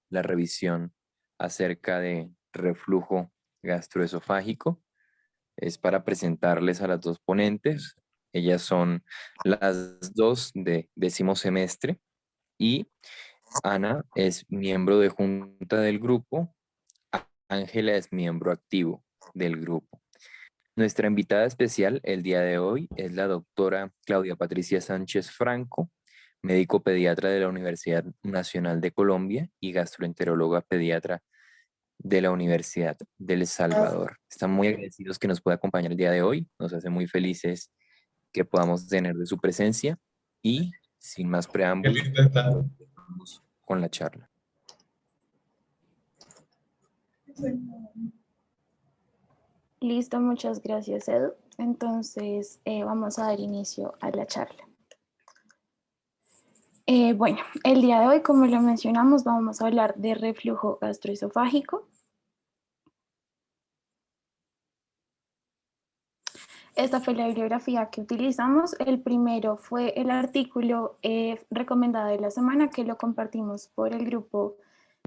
la revisión acerca de reflujo gastroesofágico. Es para presentarles a las dos ponentes. Ellas son las dos de 10º semestre y Ana es miembro de junta del grupo. Ángela es miembro activo del grupo. Nuestra invitada especial el día de hoy es la doctora Claudia Patricia Sánchez Franco, médico pediatra de la Universidad Nacional de Colombia y gastroenteróloga pediatra de la Universidad del Salvador. Estamos muy agradecidos que nos pueda acompañar el día de hoy. Nos hace muy felices que podamos tener de su presencia y sin más Qué preámbulo, linda está. vamos con la charla. Listo, muchas gracias, Edu. Entonces, vamos a dar inicio a la charla. Bueno, el día de hoy, como lo mencionamos, vamos a hablar de reflujo gastroesofágico. Esta fue la bibliografía que utilizamos. El primero fue el artículo recomendado de la semana, que lo compartimos por el grupo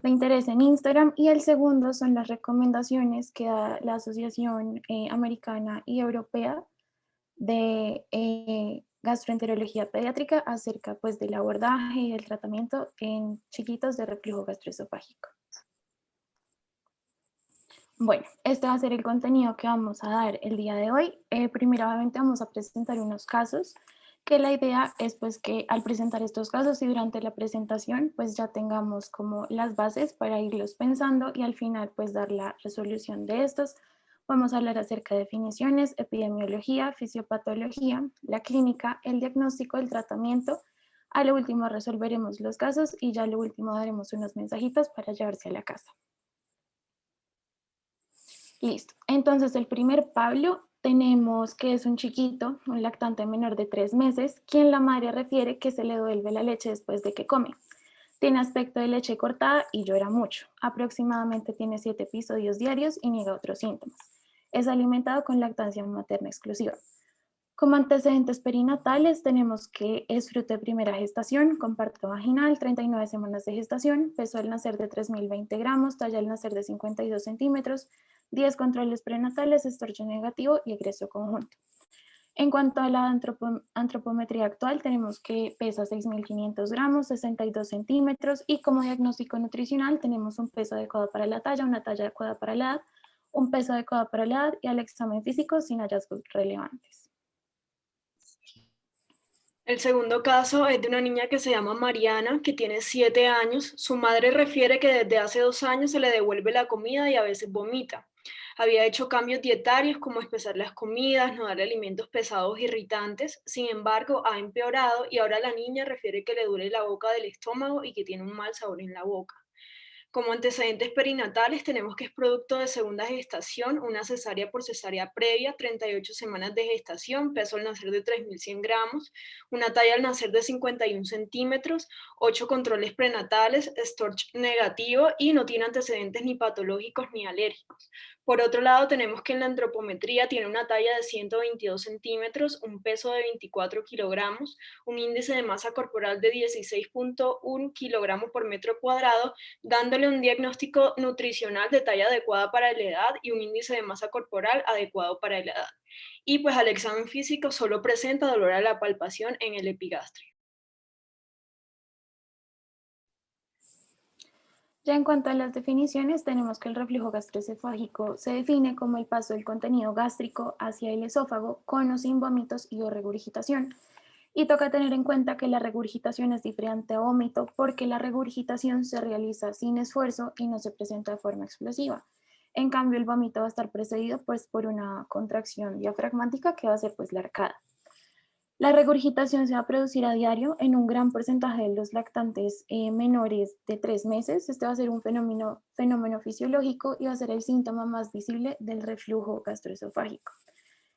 de interés en Instagram, y el segundo son las recomendaciones que da la Asociación Americana y Europea de gastroenterología pediátrica acerca pues del abordaje y del tratamiento en chiquitos de reflujo gastroesofágico. Bueno, este va a ser el contenido que vamos a dar el día de hoy. Primeramente vamos a presentar unos casos, que la idea es pues que al presentar estos casos y durante la presentación pues ya tengamos como las bases para irlos pensando y al final pues dar la resolución de estos. Vamos a hablar acerca de definiciones, epidemiología, fisiopatología, la clínica, el diagnóstico, el tratamiento. A lo último resolveremos los casos y ya a lo último daremos unos mensajitos para llevarse a la casa. Listo. Entonces el primer Pablo tenemos que es un chiquito, un lactante menor de 3 meses, quien la madre refiere que se le devuelve la leche después de que come. Tiene aspecto de leche cortada y llora mucho. Aproximadamente tiene 7 episodios diarios y niega otros síntomas. Es alimentado con lactancia materna exclusiva. Como antecedentes perinatales tenemos que es fruto de primera gestación, con parto vaginal, 39 semanas de gestación, peso al nacer de 3.020 gramos, talla al nacer de 52 centímetros, 10 controles prenatales, estorcho negativo y egreso conjunto. En cuanto a la antropometría actual, tenemos que pesa 6.500 gramos, 62 centímetros y como diagnóstico nutricional tenemos un peso adecuado para la talla, una talla adecuada para la edad, un peso adecuado para la edad y al examen físico sin hallazgos relevantes. El segundo caso es de una niña que se llama Mariana, que tiene 7 años. Su madre refiere que desde hace 2 años se le devuelve la comida y a veces vomita. Había hecho cambios dietarios como espesar las comidas, no darle alimentos pesados irritantes. Sin embargo, ha empeorado y ahora la niña refiere que le duele la boca del estómago y que tiene un mal sabor en la boca. Como antecedentes perinatales tenemos que es producto de segunda gestación, una cesárea por cesárea previa, 38 semanas de gestación, peso al nacer de 3.100 gramos, una talla al nacer de 51 centímetros, 8 controles prenatales, storch negativo y no tiene antecedentes ni patológicos ni alérgicos. Por otro lado, tenemos que en la antropometría tiene una talla de 122 centímetros, un peso de 24 kilogramos, un índice de masa corporal de 16.1 kilogramos por metro cuadrado, dándole un diagnóstico nutricional de talla adecuada para la edad y un índice de masa corporal adecuado para la edad. Y pues al examen físico solo presenta dolor a la palpación en el epigastrio. Ya en cuanto a las definiciones, tenemos que el reflujo gastroesofágico se define como el paso del contenido gástrico hacia el esófago con o sin vómitos y o regurgitación. Y toca tener en cuenta que la regurgitación es diferente a vómito porque la regurgitación se realiza sin esfuerzo y no se presenta de forma explosiva. En cambio, el vómito va a estar precedido pues, por una contracción diafragmática que va a ser pues, la arcada. La regurgitación se va a producir a diario en un gran porcentaje de los lactantes menores de 3 meses. Este va a ser un fenómeno fisiológico y va a ser el síntoma más visible del reflujo gastroesofágico.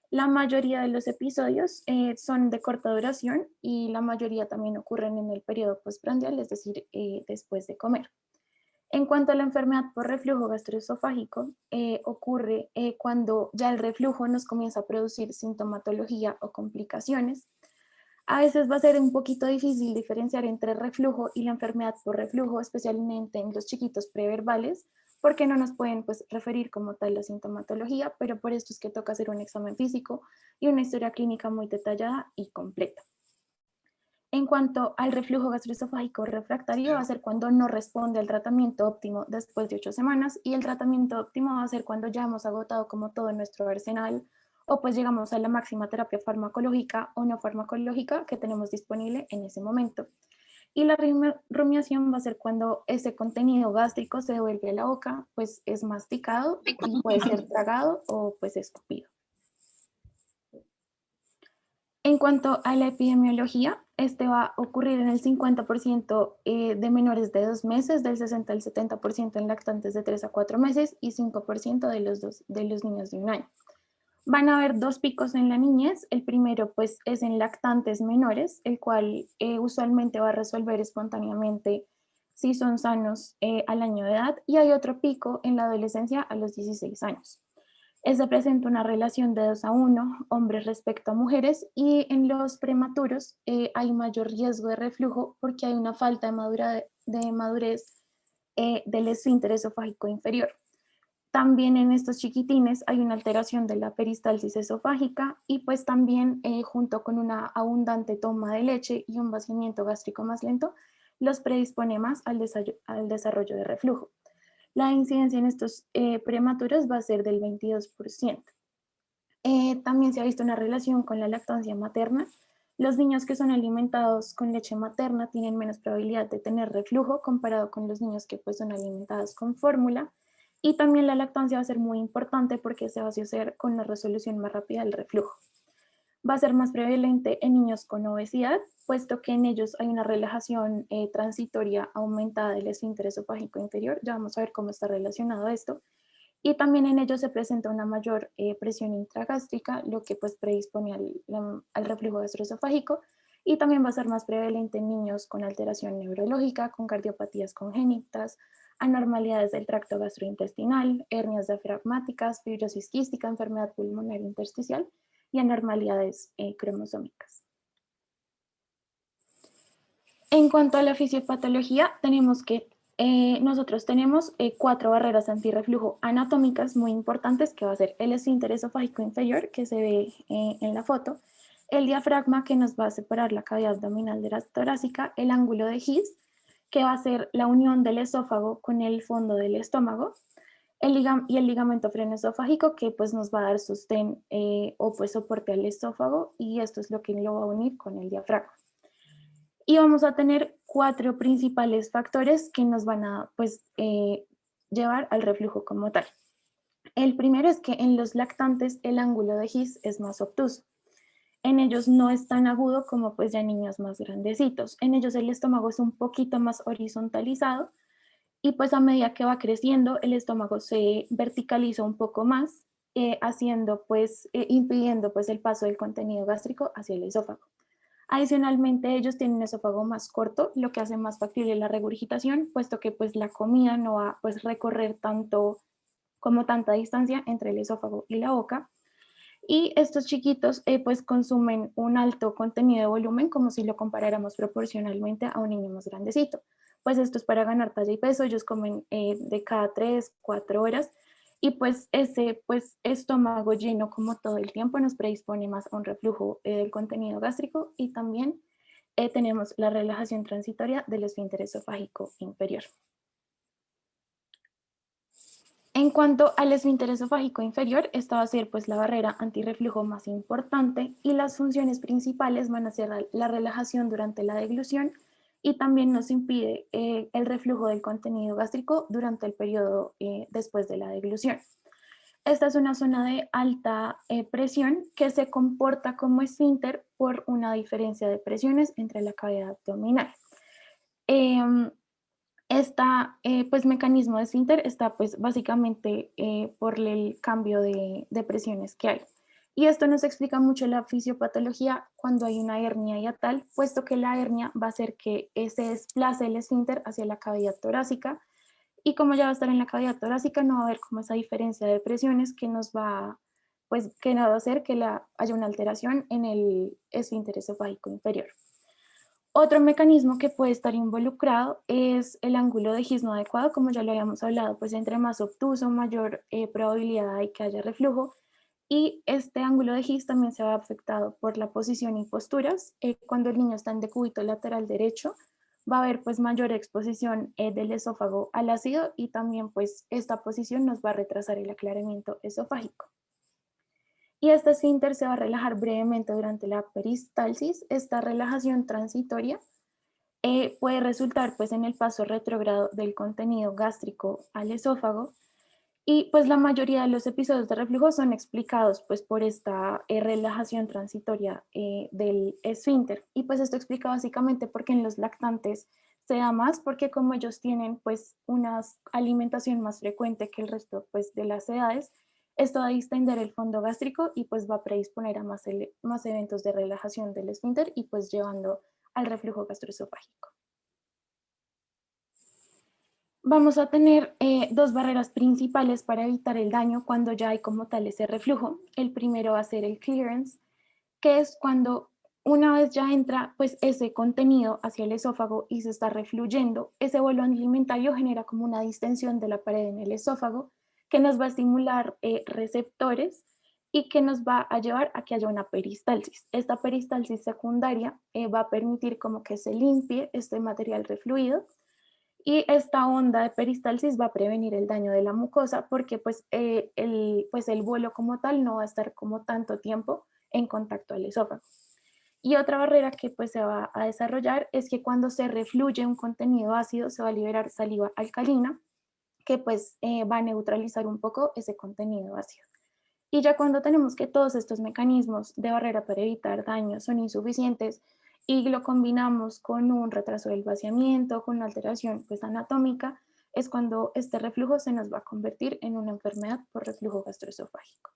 La mayoría de los episodios son de corta duración y la mayoría también ocurren en el periodo postprandial, es decir, después de comer. En cuanto a la enfermedad por reflujo gastroesofágico, ocurre cuando ya el reflujo nos comienza a producir sintomatología o complicaciones. A veces va a ser un poquito difícil diferenciar entre reflujo y la enfermedad por reflujo, especialmente en los chiquitos preverbales, porque no nos pueden pues, referir como tal la sintomatología, pero por esto es que toca hacer un examen físico y una historia clínica muy detallada y completa. En cuanto al reflujo gastroesofágico refractario, va a ser cuando no responde al tratamiento óptimo después de 8 semanas, y el tratamiento óptimo va a ser cuando ya hemos agotado como todo nuestro arsenal o pues llegamos a la máxima terapia farmacológica o no farmacológica que tenemos disponible en ese momento. Y la rumiación va a ser cuando ese contenido gástrico se devuelve a la boca, pues es masticado y puede ser tragado o pues escupido. En cuanto a la epidemiología, este va a ocurrir en el 50% de menores de 2 meses, del 60 al 70% en lactantes de 3 a 4 meses y 5% de los niños de 1 año. Van a haber 2 picos en la niñez. El primero pues es en lactantes menores, el cual usualmente va a resolver espontáneamente si son sanos al año de edad, y hay otro pico en la adolescencia a los 16 años. Se presenta una relación de 2-1, hombres respecto a mujeres, y en los prematuros hay mayor riesgo de reflujo porque hay una falta de madurez del esfínter esofágico inferior. También en estos chiquitines hay una alteración de la peristalsis esofágica y pues también junto con una abundante toma de leche y un vaciamiento gástrico más lento, los predispone más al desarrollo de reflujo. La incidencia en estos prematuros va a ser del 22%. También se ha visto una relación con la lactancia materna. Los niños que son alimentados con leche materna tienen menos probabilidad de tener reflujo comparado con los niños que pues, son alimentados con fórmula. Y también la lactancia va a ser muy importante porque se va a asociar con la resolución más rápida del reflujo. Va a ser más prevalente en niños con obesidad, puesto que en ellos hay una relajación transitoria aumentada del esfínter esofágico inferior. Ya vamos a ver cómo está relacionado esto. Y también en ellos se presenta una mayor presión intragástrica, lo que pues predispone al reflujo gastroesofágico, y también va a ser más prevalente en niños con alteración neurológica, con cardiopatías congénitas, anormalidades del tracto gastrointestinal, hernias diafragmáticas, fibrosis quística, enfermedad pulmonar intersticial y anormalidades cromosómicas. En cuanto a la fisiopatología, tenemos que nosotros tenemos 4 barreras antirreflujo anatómicas muy importantes, que va a ser el esfínter esofágico inferior, que se ve en la foto, el diafragma, que nos va a separar la cavidad abdominal de la torácica, el ángulo de His, que va a ser la unión del esófago con el fondo del estómago, y el ligamento frenoesofágico, que pues nos va a dar sostén o pues soporte al esófago, y esto es lo que lo va a unir con el diafragma. Y vamos a tener 4 principales factores que nos van a pues, llevar al reflujo como tal. El primero es que en los lactantes el ángulo de His es más obtuso. En ellos no es tan agudo como pues ya en niños más grandecitos. En ellos el estómago es un poquito más horizontalizado, y pues a medida que va creciendo el estómago se verticaliza un poco más, impidiendo pues el paso del contenido gástrico hacia el esófago. Adicionalmente, ellos tienen un esófago más corto, lo que hace más factible la regurgitación, puesto que pues la comida no va pues recorrer tanta distancia entre el esófago y la boca. Y estos chiquitos pues consumen un alto contenido de volumen, como si lo comparáramos proporcionalmente a un niño más grandecito. Pues esto es para ganar talla y peso. Ellos comen de cada 3-4 horas, y pues ese estómago lleno como todo el tiempo nos predispone más a un reflujo del contenido gástrico, y también tenemos la relajación transitoria del esfínter esofágico inferior. En cuanto al esfínter esofágico inferior, esta va a ser pues la barrera antirreflujo más importante, y las funciones principales van a ser la relajación durante la deglución, y también nos impide el reflujo del contenido gástrico durante el periodo después de la deglución. Esta es una zona de alta presión que se comporta como esfínter por una diferencia de presiones entre la cavidad abdominal. Este mecanismo de esfínter está pues básicamente por el cambio de presiones que hay. Y esto nos explica mucho la fisiopatología cuando hay una hernia hiatal, puesto que la hernia va a hacer que se desplace el esfínter hacia la cavidad torácica, y como ya va a estar en la cavidad torácica no va a haber como esa diferencia de presiones que nos va pues que no va a hacer que haya una alteración en el esfínter esofágico inferior. Otro mecanismo que puede estar involucrado es el ángulo de His no adecuado, como ya lo habíamos hablado, pues entre más obtuso, mayor probabilidad hay que haya reflujo. Y este ángulo de His también se va afectado por la posición y posturas. Cuando el niño está en decúbito lateral derecho, va a haber pues mayor exposición del esófago al ácido y también pues esta posición nos va a retrasar el aclaramiento esofágico. Y este esfínter se va a relajar brevemente durante la peristalsis. Esta relajación transitoria puede resultar pues en el paso retrógrado del contenido gástrico al esófago y pues la mayoría de los episodios de reflujo son explicados pues por esta relajación transitoria del esfínter. Y pues esto explica básicamente por qué en los lactantes se da más, porque como ellos tienen pues una alimentación más frecuente que el resto pues de las edades, esto va a distender el fondo gástrico y pues va a predisponer a más eventos de relajación del esfínter y pues llevando al reflujo gastroesofágico. Vamos a tener dos barreras principales para evitar el daño cuando ya hay como tal ese reflujo. El primero va a ser el clearance, que es cuando una vez ya entra pues ese contenido hacia el esófago y se está refluyendo, ese bolo alimentario genera como una distensión de la pared en el esófago que nos va a estimular receptores y que nos va a llevar a que haya una peristalsis. Esta peristalsis secundaria va a permitir como que se limpie este material refluido y esta onda de peristalsis va a prevenir el daño de la mucosa porque pues el bolo como tal no va a estar como tanto tiempo en contacto al esófago. Y otra barrera que pues se va a desarrollar es que cuando se refluye un contenido ácido se va a liberar saliva alcalina que pues va a neutralizar un poco ese contenido ácido. Y ya cuando tenemos que todos estos mecanismos de barrera para evitar daños son insuficientes y lo combinamos con un retraso del vaciamiento, con una alteración pues, anatómica, es cuando este reflujo se nos va a convertir en una enfermedad por reflujo gastroesofágico.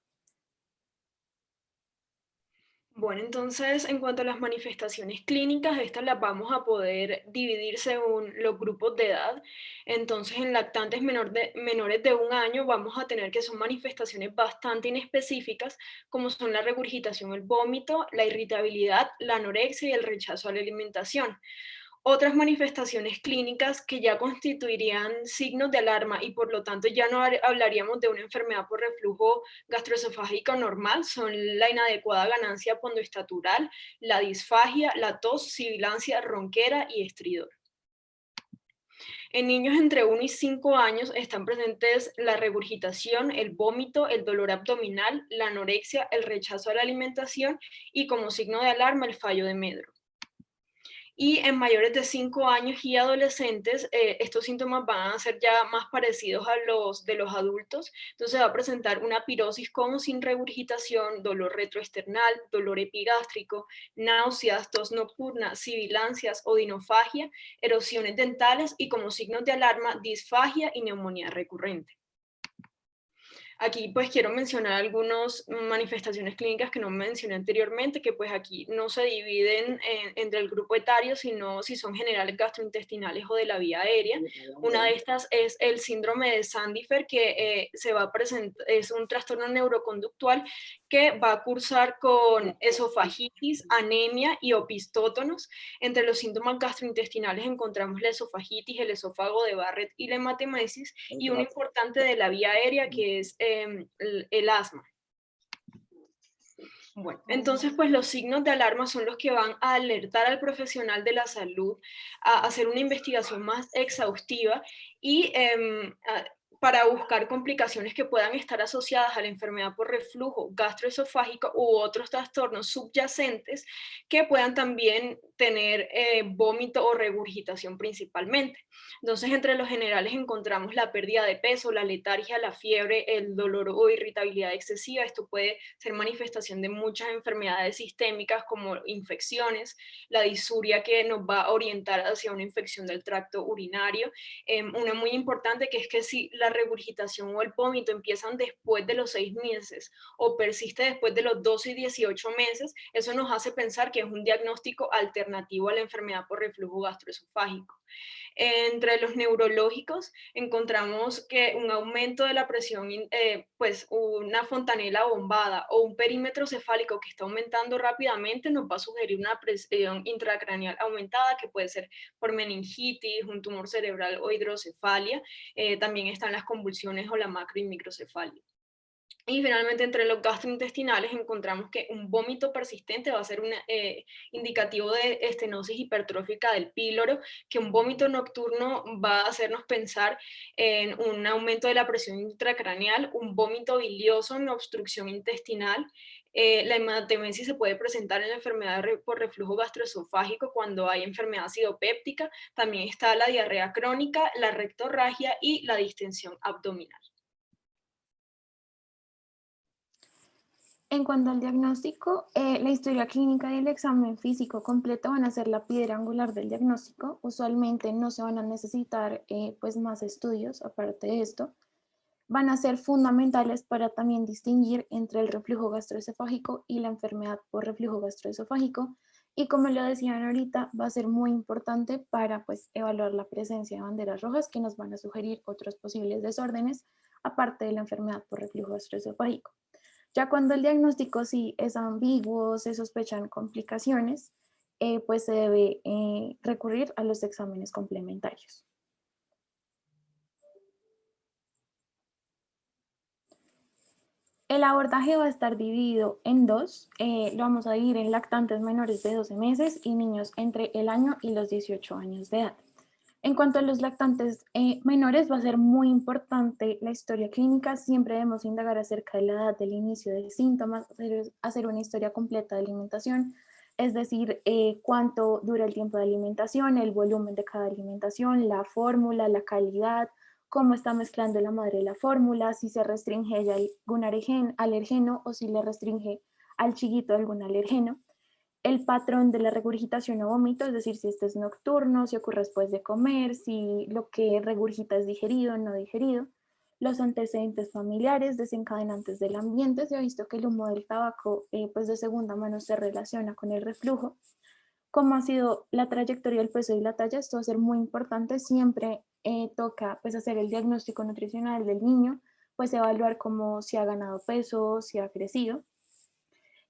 Bueno, entonces en cuanto a las manifestaciones clínicas, estas las vamos a poder dividir según los grupos de edad. Entonces en lactantes menores de 1 año vamos a tener que son manifestaciones bastante inespecíficas, como son la regurgitación, el vómito, la irritabilidad, la anorexia y el rechazo a la alimentación. Otras manifestaciones clínicas que ya constituirían signos de alarma y por lo tanto ya no hablaríamos de una enfermedad por reflujo gastroesofágico normal son la inadecuada ganancia pondoestatural, la disfagia, la tos, sibilancia, ronquera y estridor. En niños entre 1 y 5 años están presentes la regurgitación, el vómito, el dolor abdominal, la anorexia, el rechazo a la alimentación y como signo de alarma el fallo de Medro. Y en mayores de 5 años y adolescentes, estos síntomas van a ser ya más parecidos a los de los adultos. Entonces va a presentar una pirosis con sin regurgitación, dolor retroesternal, dolor epigástrico, náuseas, tos nocturna, sibilancias, odinofagia, erosiones dentales y como signos de alarma, disfagia y neumonía recurrente. Aquí pues quiero mencionar algunas manifestaciones clínicas que no mencioné anteriormente, que pues aquí no se dividen entre el grupo etario, sino si son generales gastrointestinales o de la vía aérea. Una de estas es el síndrome de Sandifer, que se va a presentar, es un trastorno neuroconductual que va a cursar con esofagitis, anemia y opistótonos. Entre los síntomas gastrointestinales encontramos la esofagitis, el esófago de Barrett y la hematemesis, y uno importante de la vía aérea que es el asma. Bueno, entonces pues los signos de alarma son los que van a alertar al profesional de la salud a hacer una investigación más exhaustiva y para buscar complicaciones que puedan estar asociadas a la enfermedad por reflujo gastroesofágico u otros trastornos subyacentes que puedan también tener vómito o regurgitación principalmente. Entonces, entre los generales encontramos la pérdida de peso, la letargia, la fiebre, el dolor o irritabilidad excesiva. Esto puede ser manifestación de muchas enfermedades sistémicas como infecciones, la disuria que nos va a orientar hacia una infección del tracto urinario. Una muy importante que es que si la regurgitación o el vómito empiezan después de los 6 meses o persiste después de los 12 y 18 meses, eso nos hace pensar que es un diagnóstico alternativo a la enfermedad por reflujo gastroesofágico. Entre los neurológicos encontramos que un aumento de la presión, pues una fontanela bombada o un perímetro cefálico que está aumentando rápidamente nos va a sugerir una presión intracraneal aumentada que puede ser por meningitis, un tumor cerebral o hidrocefalia. También están las convulsiones o la macro y microcefalia. Y finalmente, entre los gastrointestinales encontramos que un vómito persistente va a ser un indicativo de estenosis hipertrófica del píloro, que un vómito nocturno va a hacernos pensar en un aumento de la presión intracraneal, un vómito bilioso, una obstrucción intestinal. La hematemesis se puede presentar en la enfermedad por reflujo gastroesofágico cuando hay enfermedad acidopéptica. También está la diarrea crónica, la rectorragia y la distensión abdominal. En cuanto al diagnóstico, la historia clínica y el examen físico completo van a ser la piedra angular del diagnóstico. Usualmente no se van a necesitar pues más estudios aparte de esto. Van a ser fundamentales para también distinguir entre el reflujo gastroesofágico y la enfermedad por reflujo gastroesofágico. Y como lo decían ahorita, va a ser muy importante para pues evaluar la presencia de banderas rojas que nos van a sugerir otros posibles desórdenes aparte de la enfermedad por reflujo gastroesofágico. Ya cuando el diagnóstico sí es ambiguo, se sospechan complicaciones, pues se debe recurrir a los exámenes complementarios. El abordaje va a estar dividido en dos. Lo vamos a dividir en lactantes menores de 12 meses y niños entre el año y los 18 años de edad. En cuanto a los lactantes menores, va a ser muy importante la historia clínica. Siempre debemos indagar acerca de la edad del inicio de síntomas, hacer una historia completa de alimentación, es decir, cuánto dura el tiempo de alimentación, el volumen de cada alimentación, la fórmula, la calidad, cómo está mezclando la madre la fórmula, si se restringe ella algún alergeno o si le restringe al chiquito algún alergeno. El patrón de la regurgitación o vómito, es decir, si este es nocturno, si ocurre después de comer, si lo que regurgita es digerido o no digerido, los antecedentes familiares desencadenantes del ambiente. Se ha visto que el humo del tabaco pues de segunda mano se relaciona con el reflujo. Cómo ha sido la trayectoria del peso y la talla, esto va a ser muy importante. Siempre toca pues hacer el diagnóstico nutricional del niño, pues evaluar cómo si ha ganado peso, si ha crecido.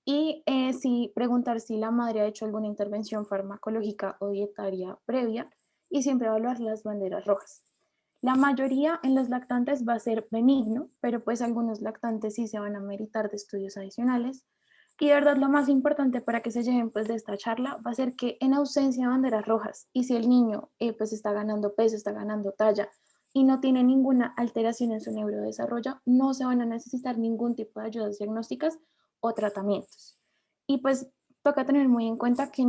Y preguntar si la madre ha hecho alguna intervención farmacológica o dietaria previa y siempre evaluar las banderas rojas. La mayoría en los lactantes va a ser benigno, pero pues algunos lactantes sí se van a meritar de estudios adicionales. Y de verdad lo más importante para que se lleven pues de esta charla va a ser que en ausencia de banderas rojas y si el niño pues está ganando peso, está ganando talla y no tiene ninguna alteración en su neurodesarrollo, no se van a necesitar ningún tipo de ayudas diagnósticas o tratamientos. Y pues toca tener muy en cuenta que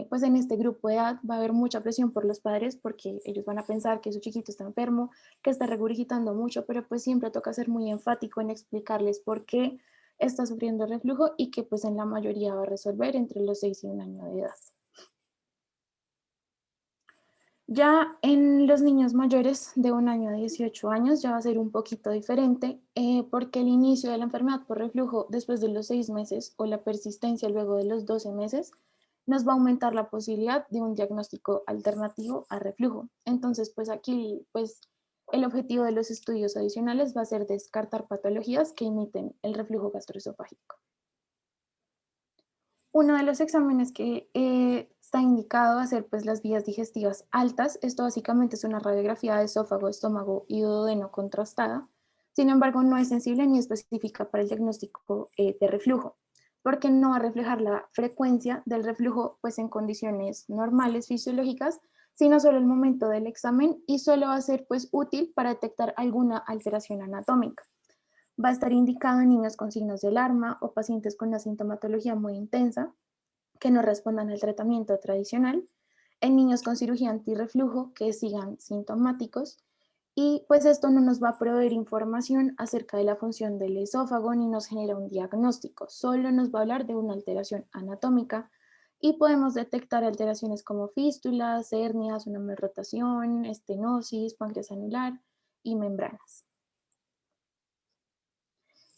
pues en este grupo de edad va a haber mucha presión por los padres porque ellos van a pensar que su chiquito está enfermo, que está regurgitando mucho, pero pues siempre toca ser muy enfático en explicarles por qué está sufriendo reflujo y que pues en la mayoría va a resolver entre los 6 y 1 año de edad. Ya en los niños mayores de 1 año a 18 años ya va a ser un poquito diferente porque el inicio de la enfermedad por reflujo después de los 6 meses o la persistencia luego de los 12 meses nos va a aumentar la posibilidad de un diagnóstico alternativo a reflujo. Entonces, pues aquí pues el objetivo de los estudios adicionales va a ser descartar patologías que imiten el reflujo gastroesofágico. Uno de los exámenes que está indicado hacer pues las vías digestivas altas. Esto básicamente es una radiografía de esófago, estómago y duodeno contrastada. Sin embargo, no es sensible ni específica para el diagnóstico de reflujo, porque no va a reflejar la frecuencia del reflujo pues en condiciones normales fisiológicas, sino solo el momento del examen y solo va a ser pues útil para detectar alguna alteración anatómica. Va a estar indicado en niños con signos de alarma o pacientes con una sintomatología muy intensa que no respondan al tratamiento tradicional, en niños con cirugía antirreflujo que sigan sintomáticos y pues esto no nos va a proveer información acerca de la función del esófago ni nos genera un diagnóstico, solo nos va a hablar de una alteración anatómica y podemos detectar alteraciones como fístulas, hernias, una malrotación, estenosis, páncreas anular y membranas.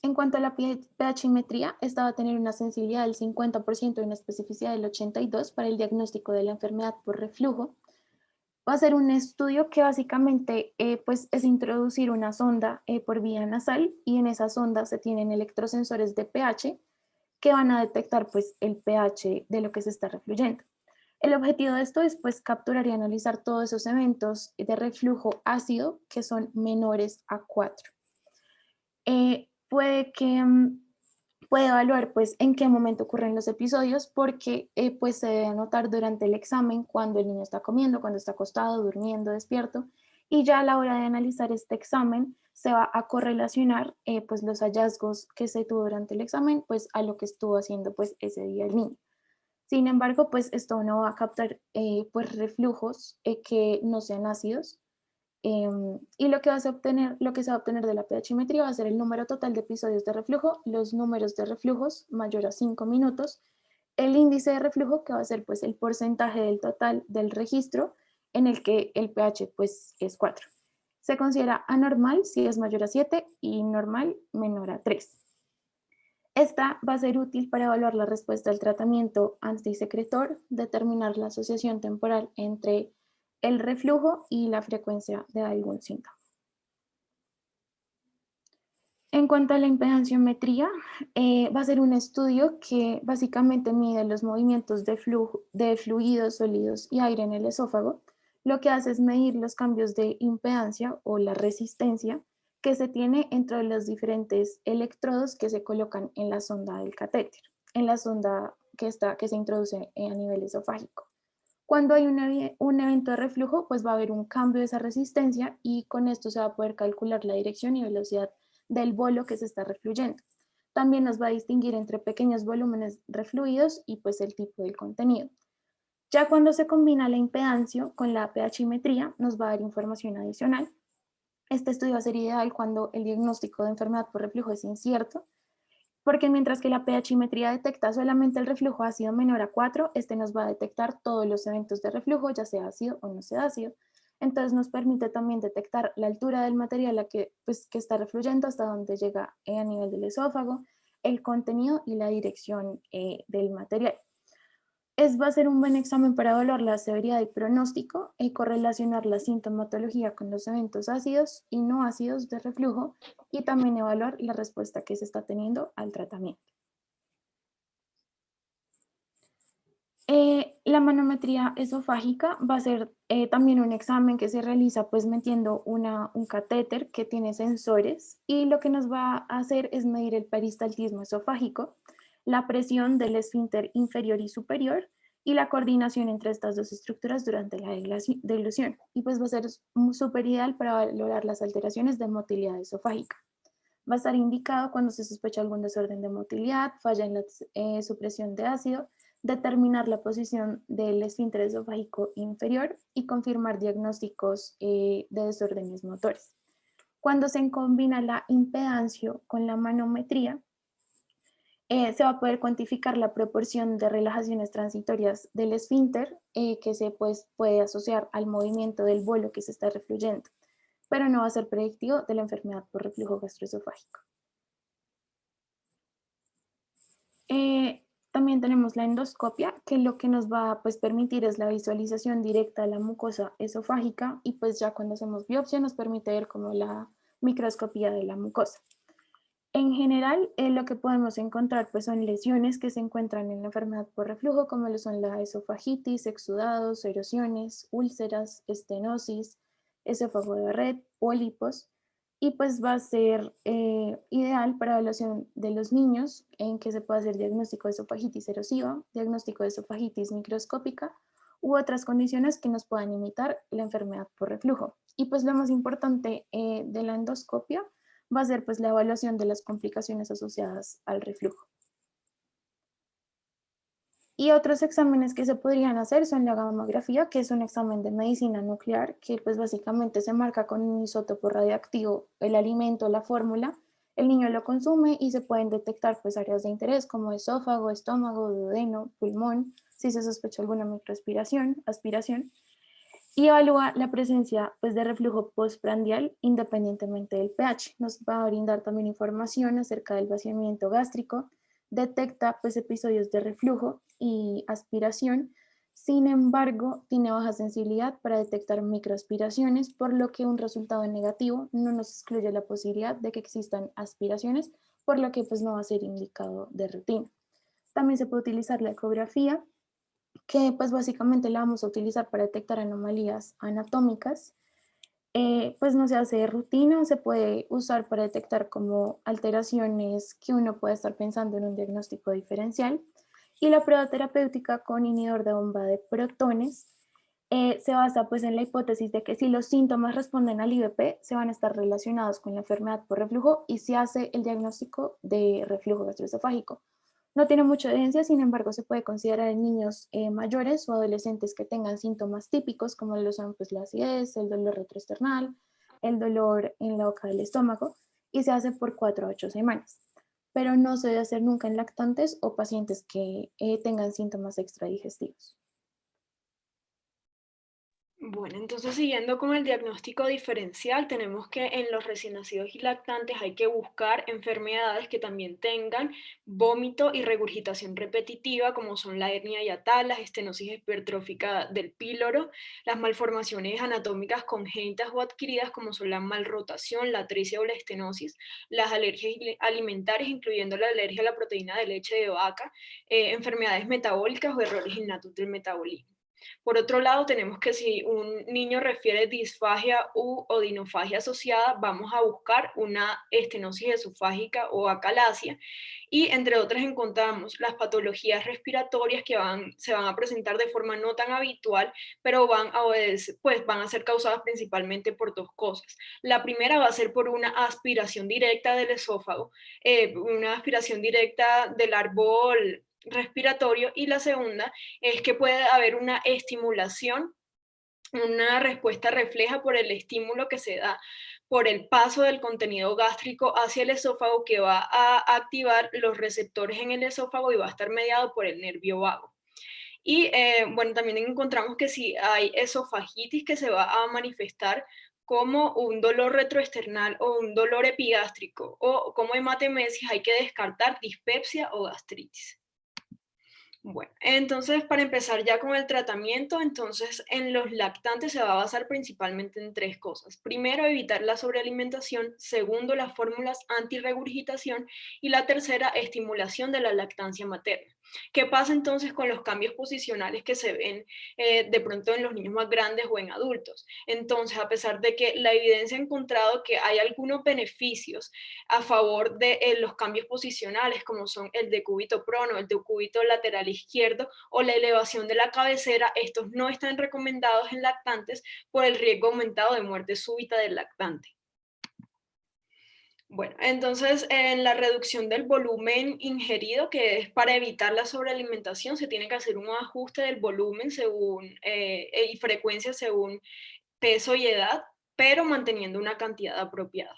En cuanto a la pHimetría, esta va a tener una sensibilidad del 50% y una especificidad del 82% para el diagnóstico de la enfermedad por reflujo. Va a ser un estudio que básicamente pues es introducir una sonda por vía nasal, y en esa sonda se tienen electrosensores de pH que van a detectar pues el pH de lo que se está refluyendo. El objetivo de esto es pues capturar y analizar todos esos eventos de reflujo ácido que son menores a 4. Puede evaluar pues en qué momento ocurren los episodios, porque pues se debe anotar durante el examen cuando el niño está comiendo, cuando está acostado, durmiendo, despierto, y ya a la hora de analizar este examen se va a correlacionar pues los hallazgos que se tuvo durante el examen pues a lo que estuvo haciendo pues ese día el niño. Sin embargo, pues esto no va a captar pues reflujos que no sean ácidos. Y lo que se va a obtener de la pHimetría va a ser el número total de episodios de reflujo, los números de reflujos mayor a 5 minutos, el índice de reflujo, que va a ser pues el porcentaje del total del registro en el que el pH pues es 4. Se considera anormal si es mayor a 7 y normal menor a 3. Esta va a ser útil para evaluar la respuesta al tratamiento antisecretor, determinar la asociación temporal entre el reflujo y la frecuencia de algún síntoma. En cuanto a la impedanciometría, va a ser un estudio que básicamente mide los movimientos de fluidos, sólidos y aire en el esófago. Lo que hace es medir los cambios de impedancia o la resistencia que se tiene entre los diferentes electrodos que se colocan en la sonda del catéter, en la sonda que se introduce a nivel esofágico. Cuando hay un evento de reflujo, pues va a haber un cambio de esa resistencia, y con esto se va a poder calcular la dirección y velocidad del bolo que se está refluyendo. También nos va a distinguir entre pequeños volúmenes refluidos y pues el tipo del contenido. Ya cuando se combina la impedancia con la pHimetría, nos va a dar información adicional. Este estudio va a ser ideal cuando el diagnóstico de enfermedad por reflujo es incierto, porque mientras que la pHimetría detecta solamente el reflujo ácido menor a 4, este nos va a detectar todos los eventos de reflujo, ya sea ácido o no sea ácido. Entonces nos permite también detectar la altura del material que está refluyendo, hasta donde llega a nivel del esófago, el contenido y la dirección del material. Va a ser un buen examen para evaluar la severidad y pronóstico y correlacionar la sintomatología con los eventos ácidos y no ácidos de reflujo, y también evaluar la respuesta que se está teniendo al tratamiento. La manometría esofágica va a ser también un examen que se realiza pues metiendo un catéter que tiene sensores, y lo que nos va a hacer es medir el peristaltismo esofágico, la presión del esfínter inferior y superior y la coordinación entre estas dos estructuras durante la deglución, y pues va a ser súper ideal para valorar las alteraciones de motilidad esofágica. Va a estar indicado cuando se sospecha algún desorden de motilidad, falla en la supresión de ácido, determinar la posición del esfínter esofágico inferior y confirmar diagnósticos de desórdenes motores. Cuando se combina la impedancia con la manometría, se va a poder cuantificar la proporción de relajaciones transitorias del esfínter que se puede asociar al movimiento del bolo que se está refluyendo, pero no va a ser predictivo de la enfermedad por reflujo gastroesofágico. También tenemos la endoscopia, que lo que nos va a permitir es la visualización directa de la mucosa esofágica, y pues ya cuando hacemos biopsia nos permite ver como la microscopía de la mucosa. En general, lo que podemos encontrar pues son lesiones que se encuentran en la enfermedad por reflujo, como lo son la esofagitis, exudados, erosiones, úlceras, estenosis, esófago de Barrett, pólipos, y pues va a ser ideal para evaluación de los niños, en que se puede hacer diagnóstico de esofagitis erosiva, diagnóstico de esofagitis microscópica u otras condiciones que nos puedan imitar la enfermedad por reflujo. Y pues lo más importante de la endoscopia va a ser pues la evaluación de las complicaciones asociadas al reflujo. Y otros exámenes que se podrían hacer son la gamografía, que es un examen de medicina nuclear, que pues básicamente se marca con un isótopo radioactivo el alimento, la fórmula, el niño lo consume y se pueden detectar pues áreas de interés como esófago, estómago, duodeno, pulmón, si se sospecha alguna microaspiración, aspiración. y evalúa la presencia pues, de reflujo postprandial independientemente del pH. Nos va a brindar también información acerca del vaciamiento gástrico, detecta pues, episodios de reflujo y aspiración. Sin embargo, tiene baja sensibilidad para detectar microaspiraciones, por lo que un resultado negativo no nos excluye la posibilidad de que existan aspiraciones, por lo que pues, no va a ser indicado de rutina. También se puede utilizar la ecografía, que pues básicamente la vamos a utilizar para detectar anomalías anatómicas. Pues no se hace de rutina, se puede usar para detectar como alteraciones que uno puede estar pensando en un diagnóstico diferencial. Y la prueba terapéutica con inhibidor de bomba de protones se basa pues en la hipótesis de que si los síntomas responden al IBP, se van a estar relacionados con la enfermedad por reflujo y se hace el diagnóstico de reflujo gastroesofágico. No tiene mucha evidencia, sin embargo, se puede considerar en niños mayores o adolescentes que tengan síntomas típicos, como lo son pues, la acidez, el dolor retroesternal, el dolor en la boca del estómago, y se hace por 4 a 8 semanas. Pero no se debe hacer nunca en lactantes o pacientes que tengan síntomas extradigestivos. Bueno, entonces siguiendo con el diagnóstico diferencial, tenemos que en los recién nacidos y lactantes hay que buscar enfermedades que también tengan vómito y regurgitación repetitiva, como son la hernia hiatal, la estenosis hipertrófica del píloro, las malformaciones anatómicas congénitas o adquiridas, como son la malrotación, la atricia o la estenosis, las alergias alimentarias, incluyendo la alergia a la proteína de leche de vaca, enfermedades metabólicas o errores innatos del metabolismo. Por otro lado, tenemos que si un niño refiere disfagia u odinofagia asociada, vamos a buscar una estenosis esofágica o acalasia. Y entre otras encontramos las patologías respiratorias que se van a presentar de forma no tan habitual, pero van a ser causadas principalmente por dos cosas. La primera va a ser por una aspiración directa del esófago, una aspiración directa del árbol respiratorio, y la segunda es que puede haber una estimulación, una respuesta refleja por el estímulo que se da por el paso del contenido gástrico hacia el esófago, que va a activar los receptores en el esófago y va a estar mediado por el nervio vago. Y bueno, también encontramos que si hay esofagitis, que se va a manifestar como un dolor retroesternal o un dolor epigástrico, o como hematemesis, hay que descartar dispepsia o gastritis. Bueno, entonces para empezar ya con el tratamiento, entonces en los lactantes se va a basar principalmente en tres cosas. Primero, evitar la sobrealimentación. Segundo, las fórmulas antirregurgitación. Y la tercera, estimulación de la lactancia materna. ¿Qué pasa entonces con los cambios posicionales que se ven de pronto en los niños más grandes o en adultos? Entonces, a pesar de que la evidencia ha encontrado que hay algunos beneficios a favor de los cambios posicionales, como son el decúbito prono, el decúbito lateral izquierdo o la elevación de la cabecera, estos no están recomendados en lactantes por el riesgo aumentado de muerte súbita del lactante. Bueno, entonces en la reducción del volumen ingerido, que es para evitar la sobrealimentación, se tiene que hacer un ajuste del volumen y frecuencia según peso y edad, pero manteniendo una cantidad apropiada.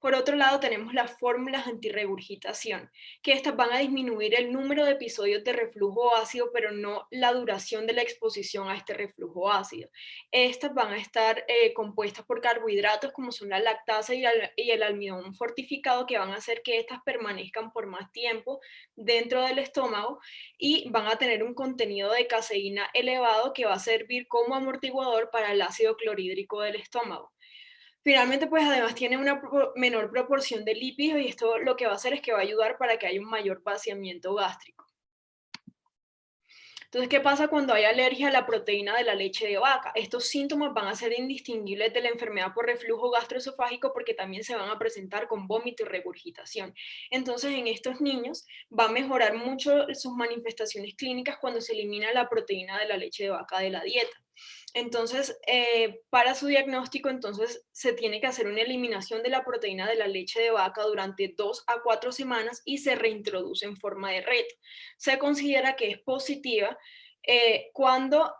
Por otro lado, tenemos las fórmulas antirregurgitación, que estas van a disminuir el número de episodios de reflujo ácido, pero no la duración de la exposición a este reflujo ácido. Estas van a estar compuestas por carbohidratos como son la lactasa y el almidón fortificado, que van a hacer que estas permanezcan por más tiempo dentro del estómago, y van a tener un contenido de caseína elevado que va a servir como amortiguador para el ácido clorhídrico del estómago. Finalmente, pues además tiene una menor proporción de lípidos, y esto lo que va a hacer es que va a ayudar para que haya un mayor vaciamiento gástrico. Entonces, ¿qué pasa cuando hay alergia a la proteína de la leche de vaca? Estos síntomas van a ser indistinguibles de la enfermedad por reflujo gastroesofágico, porque también se van a presentar con vómito y regurgitación. Entonces, en estos niños va a mejorar mucho sus manifestaciones clínicas cuando se elimina la proteína de la leche de vaca de la dieta. Entonces, para su diagnóstico, entonces se tiene que hacer una eliminación de la proteína de la leche de vaca durante 2 a 4 semanas y se reintroduce en forma de reto. Se considera que es positiva cuando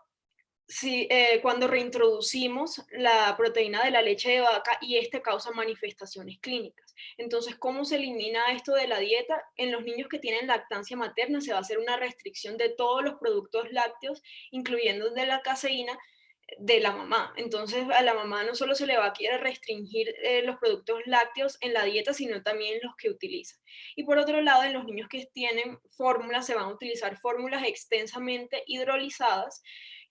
cuando reintroducimos la proteína de la leche de vaca y este causa manifestaciones clínicas. Entonces, ¿cómo se elimina esto de la dieta? En los niños que tienen lactancia materna se va a hacer una restricción de todos los productos lácteos, incluyendo de la caseína, de la mamá. Entonces a la mamá no solo se le va a querer restringir los productos lácteos en la dieta, sino también los que utiliza. Y por otro lado, en los niños que tienen fórmulas, se van a utilizar fórmulas extensamente hidrolizadas,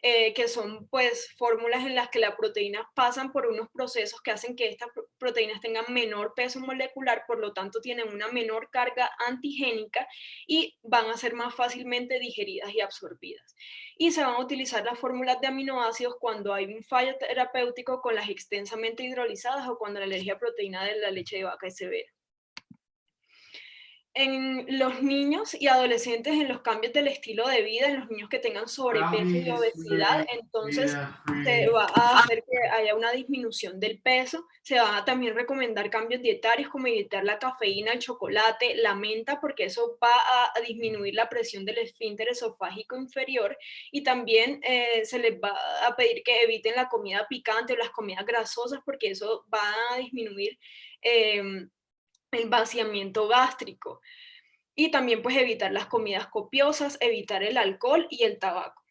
que son pues fórmulas en las que las proteínas pasan por unos procesos que hacen que estas proteínas tengan menor peso molecular, por lo tanto tienen una menor carga antigénica y van a ser más fácilmente digeridas y absorbidas. Y se van a utilizar las fórmulas de aminoácidos cuando hay un fallo terapéutico con las extensamente hidrolizadas o cuando la alergia a proteína de la leche de vaca es severa. En los niños y adolescentes, en los cambios del estilo de vida, en los niños que tengan sobrepeso y obesidad, entonces se va a hacer que haya una disminución del peso. Se van a también recomendar cambios dietarios como evitar la cafeína, el chocolate, la menta, porque eso va a disminuir la presión del esfínter esofágico inferior, y también se les va a pedir que eviten la comida picante o las comidas grasosas, porque eso va a disminuir el vaciamiento gástrico. Y también pues evitar las comidas copiosas, evitar el alcohol y el tabaco.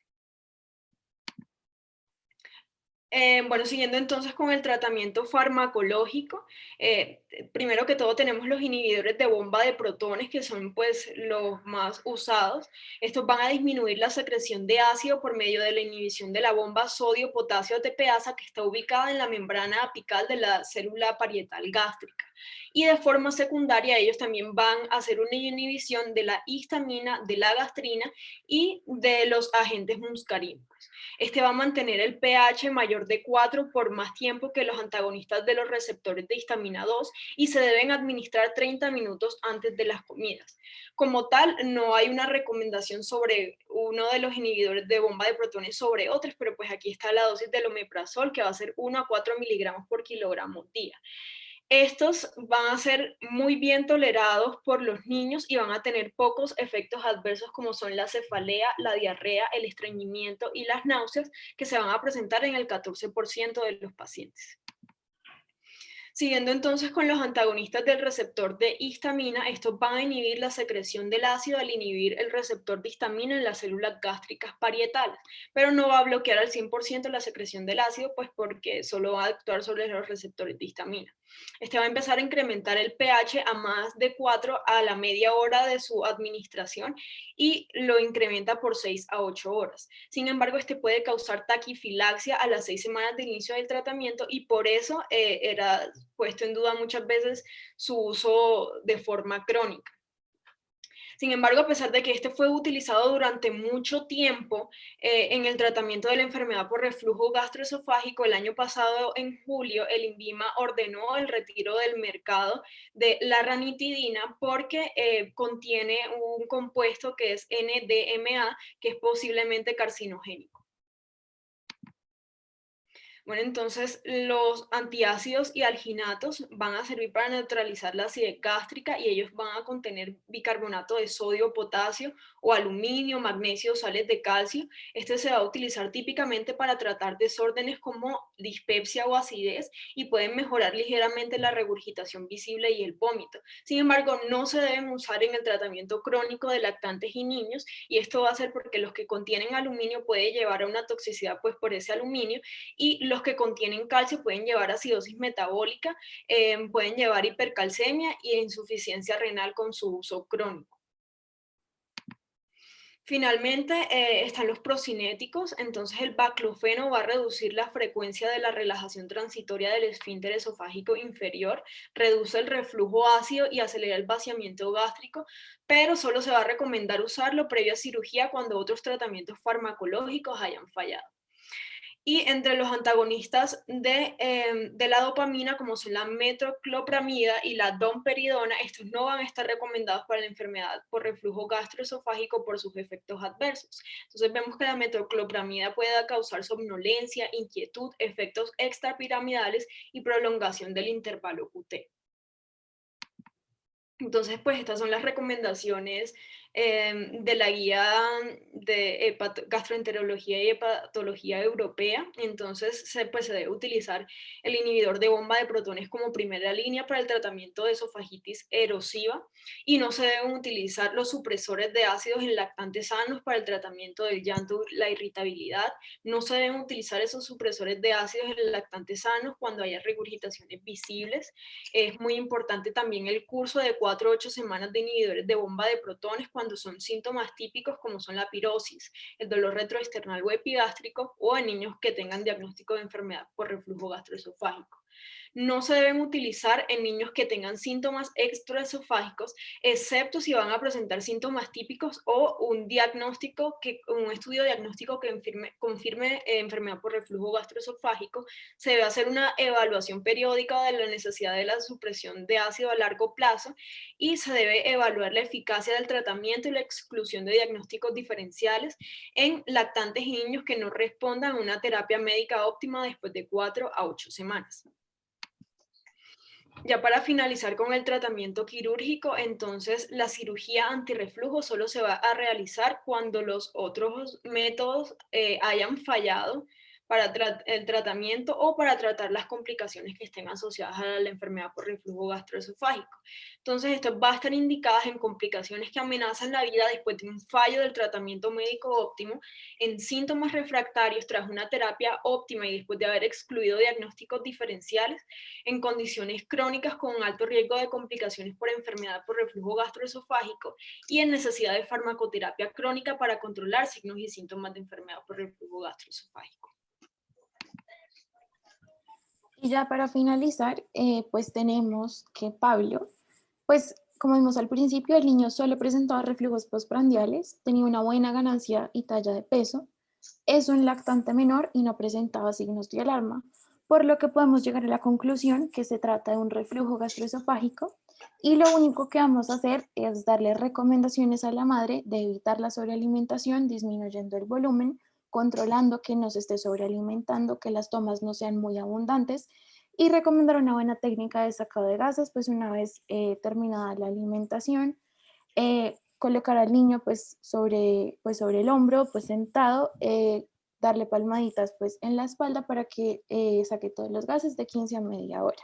Bueno, siguiendo entonces con el tratamiento farmacológico, primero que todo tenemos los inhibidores de bomba de protones, que son pues los más usados. Estos van a disminuir la secreción de ácido por medio de la inhibición de la bomba sodio-potasio ATPasa, que está ubicada en la membrana apical de la célula parietal gástrica. Y de forma secundaria, ellos también van a hacer una inhibición de la histamina, de la gastrina y de los agentes muscarínicos. Este va a mantener el pH mayor de 4 por más tiempo que los antagonistas de los receptores de histamina 2, y se deben administrar 30 minutos antes de las comidas. Como tal, no hay una recomendación sobre uno de los inhibidores de bomba de protones sobre otros, pero pues aquí está la dosis del omeprazol, que va a ser 1 a 4 miligramos por kilogramo día. Estos van a ser muy bien tolerados por los niños y van a tener pocos efectos adversos, como son la cefalea, la diarrea, el estreñimiento y las náuseas, que se van a presentar en el 14% de los pacientes. Siguiendo entonces con los antagonistas del receptor de histamina, estos van a inhibir la secreción del ácido al inhibir el receptor de histamina en las células gástricas parietales, pero no va a bloquear al 100% la secreción del ácido, pues porque solo va a actuar sobre los receptores de histamina. Este va a empezar a incrementar el pH a más de 4 a la media hora de su administración y lo incrementa por 6 a 8 horas. Sin embargo, este puede causar taquifilaxia a las 6 semanas de inicio del tratamiento, y por eso era puesto en duda muchas veces su uso de forma crónica. Sin embargo, a pesar de que este fue utilizado durante mucho tiempo en el tratamiento de la enfermedad por reflujo gastroesofágico, el año pasado, en julio, el INVIMA ordenó el retiro del mercado de la ranitidina porque contiene un compuesto que es NDMA, que es posiblemente carcinogénico. Bueno, entonces los antiácidos y alginatos van a servir para neutralizar la acidez gástrica, y ellos van a contener bicarbonato de sodio, potasio o aluminio, magnesio, sales de calcio. Este se va a utilizar típicamente para tratar desórdenes como dispepsia o acidez, y pueden mejorar ligeramente la regurgitación visible y el vómito. Sin embargo, no se deben usar en el tratamiento crónico de lactantes y niños, y esto va a ser porque los que contienen aluminio puede llevar a una toxicidad pues por ese aluminio, y los que contienen calcio pueden llevar acidosis metabólica, pueden llevar hipercalcemia y insuficiencia renal con su uso crónico. Finalmente, están los procinéticos. Entonces el baclofeno va a reducir la frecuencia de la relajación transitoria del esfínter esofágico inferior, reduce el reflujo ácido y acelera el vaciamiento gástrico, pero solo se va a recomendar usarlo previo a cirugía cuando otros tratamientos farmacológicos hayan fallado. Y entre los antagonistas de la dopamina, como son la metoclopramida y la domperidona, estos no van a estar recomendados para la enfermedad por reflujo gastroesofágico por sus efectos adversos. Entonces vemos que la metoclopramida puede causar somnolencia, inquietud, efectos extrapiramidales y prolongación del intervalo QT. Entonces, pues estas son las recomendaciones de la guía de gastroenterología y hepatología europea. Entonces, pues, se debe utilizar el inhibidor de bomba de protones como primera línea para el tratamiento de esofagitis erosiva y no se deben utilizar los supresores de ácidos en lactantes sanos para el tratamiento del llanto, la irritabilidad. No se deben utilizar esos supresores de ácidos en lactantes sanos cuando haya regurgitaciones visibles. Es muy importante también el curso de 4 a 8 semanas de inhibidores de bomba de protones cuando son síntomas típicos como son la pirosis, el dolor retroesternal o epigástrico o en niños que tengan diagnóstico de enfermedad por reflujo gastroesofágico. No se deben utilizar en niños que tengan síntomas extraesofágicos, excepto si van a presentar síntomas típicos o un estudio diagnóstico que confirme enfermedad por reflujo gastroesofágico. Se debe hacer una evaluación periódica de la necesidad de la supresión de ácido a largo plazo y se debe evaluar la eficacia del tratamiento y la exclusión de diagnósticos diferenciales en lactantes y niños que no respondan a una terapia médica óptima después de 4 a 8 semanas. Ya para finalizar con el tratamiento quirúrgico, entonces la cirugía antirreflujo solo se va a realizar cuando los otros métodos hayan fallado para el tratamiento o para tratar las complicaciones que estén asociadas a la enfermedad por reflujo gastroesofágico. Entonces, esto va a estar indicadas en complicaciones que amenazan la vida después de un fallo del tratamiento médico óptimo, en síntomas refractarios tras una terapia óptima y después de haber excluido diagnósticos diferenciales, en condiciones crónicas con alto riesgo de complicaciones por enfermedad por reflujo gastroesofágico y en necesidad de farmacoterapia crónica para controlar signos y síntomas de enfermedad por reflujo gastroesofágico. Y ya para finalizar, pues tenemos que Pablo, pues como vimos al principio, el niño solo presentaba reflujos postprandiales, tenía una buena ganancia y talla de peso, es un lactante menor y no presentaba signos de alarma, por lo que podemos llegar a la conclusión que se trata de un reflujo gastroesofágico y lo único que vamos a hacer es darle recomendaciones a la madre de evitar la sobrealimentación, disminuyendo el volumen, controlando que no se esté sobrealimentando, que las tomas no sean muy abundantes y recomendar una buena técnica de sacado de gases, pues una vez terminada la alimentación, colocar al niño pues sobre el hombro, pues sentado, darle palmaditas pues en la espalda para que saque todos los gases de 15 a media hora.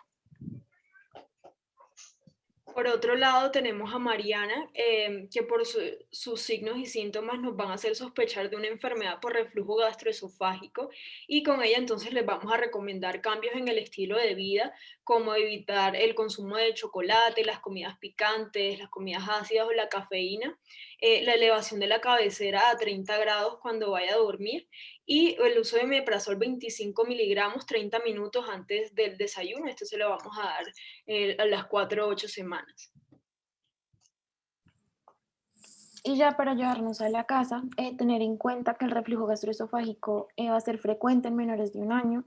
Por otro lado, tenemos a Mariana, que por sus signos y síntomas nos van a hacer sospechar de una enfermedad por reflujo gastroesofágico y con ella entonces les vamos a recomendar cambios en el estilo de vida, como evitar el consumo de chocolate, las comidas picantes, las comidas ácidas o la cafeína, la elevación de la cabecera a 30 grados cuando vaya a dormir y el uso de omeprazol 25 miligramos 30 minutos antes del desayuno. Esto se lo vamos a dar a las 4 o 8 semanas. Y ya para llevarnos a la casa, tener en cuenta que el reflujo gastroesofágico va a ser frecuente en menores de 1 año,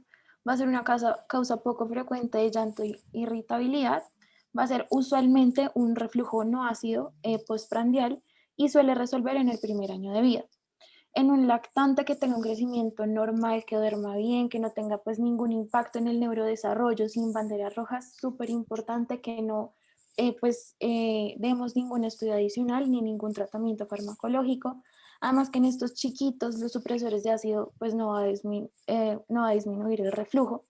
va a ser una causa poco frecuente de llanto y irritabilidad, va a ser usualmente un reflujo no ácido postprandial y suele resolver en el primer año de vida. En un lactante que tenga un crecimiento normal, que duerma bien, que no tenga pues ningún impacto en el neurodesarrollo, sin banderas rojas, súper importante que no demos ningún estudio adicional ni ningún tratamiento farmacológico. Además que en estos chiquitos los supresores de ácido pues no va a disminuir el reflujo